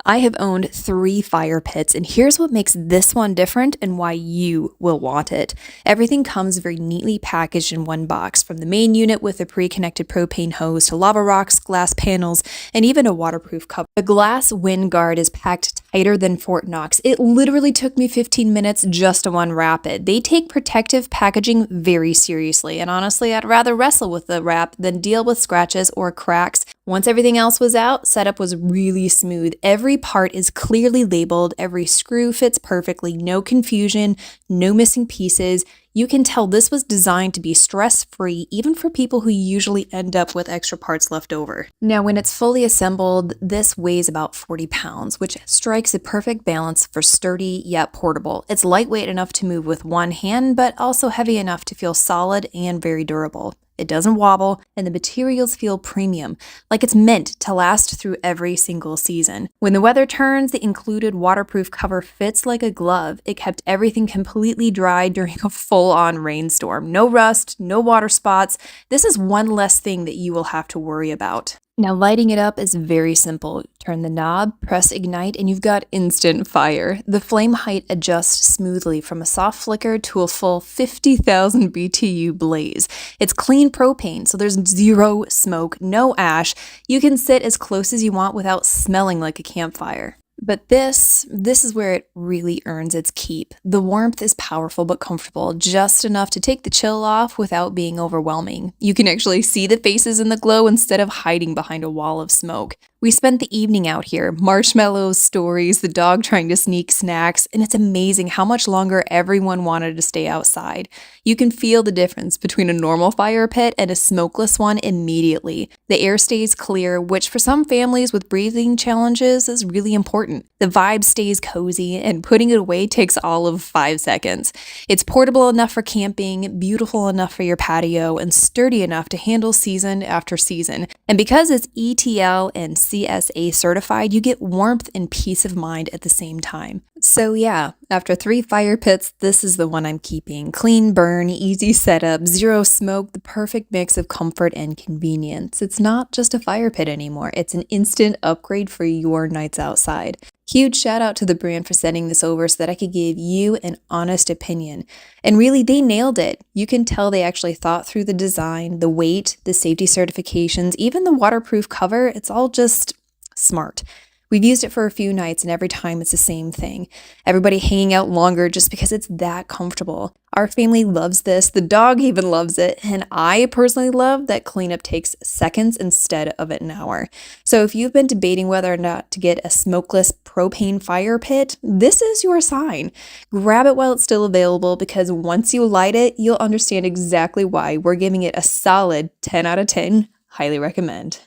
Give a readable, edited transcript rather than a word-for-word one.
I have owned 3 fire pits, and here's what makes this one different and why you will want it. Everything comes very neatly packaged in one box, from the main unit with a pre-connected propane hose to lava rocks, glass panels, and even a waterproof cover. The glass wind guard is packed tighter than Fort Knox. It literally took me 15 minutes just to unwrap it. They take protective packaging very seriously, and honestly, I'd rather wrestle with the wrap than deal with scratches or cracks. Once everything else was out, setup was really smooth. Every part is clearly labeled, every screw fits perfectly, no confusion, no missing pieces. You can tell this was designed to be stress-free, even for people who usually end up with extra parts left over. Now, when it's fully assembled, this weighs about 40 pounds, which strikes a perfect balance for sturdy yet portable. It's lightweight enough to move with one hand, but also heavy enough to feel solid and very durable. It doesn't wobble, and the materials feel premium, like it's meant to last through every single season. When the weather turns, the included waterproof cover fits like a glove. It kept everything completely dry during a full-on rainstorm. No rust, no water spots. This is one less thing that you will have to worry about. Now, lighting it up is very simple. Turn the knob, press ignite, and you've got instant fire. The flame height adjusts smoothly from a soft flicker to a full 50,000 BTU blaze. It's clean propane, so there's zero smoke, no ash. You can sit as close as you want without smelling like a campfire. But this is where it really earns its keep. The warmth is powerful but comfortable, just enough to take the chill off without being overwhelming. You can actually see the faces in the glow instead of hiding behind a wall of smoke. We spent the evening out here, marshmallows, stories, the dog trying to sneak snacks, and it's amazing how much longer everyone wanted to stay outside. You can feel the difference between a normal fire pit and a smokeless one immediately. The air stays clear, which for some families with breathing challenges is really important. The vibe stays cozy, and putting it away takes all of 5 seconds. It's portable enough for camping, beautiful enough for your patio, and sturdy enough to handle season after season. And because it's ETL and CSA certified, you get warmth and peace of mind at the same time. So yeah, after 3 fire pits, this is the one I'm keeping. Clean burn, easy setup, zero smoke, the perfect mix of comfort and convenience. It's not just a fire pit anymore, it's an instant upgrade for your nights outside. Huge shout out to the brand for sending this over so that I could give you an honest opinion. And really, they nailed it. You can tell they actually thought through the design, the weight, the safety certifications, even the waterproof cover. It's all just smart. We've used it for a few nights, and every time it's the same thing. Everybody hanging out longer just because it's that comfortable. Our family loves this, the dog even loves it, and I personally love that cleanup takes seconds instead of an hour. So if you've been debating whether or not to get a smokeless propane fire pit, this is your sign. Grab it while it's still available, because once you light it, you'll understand exactly why we're giving it a solid 10 out of 10. Highly recommend.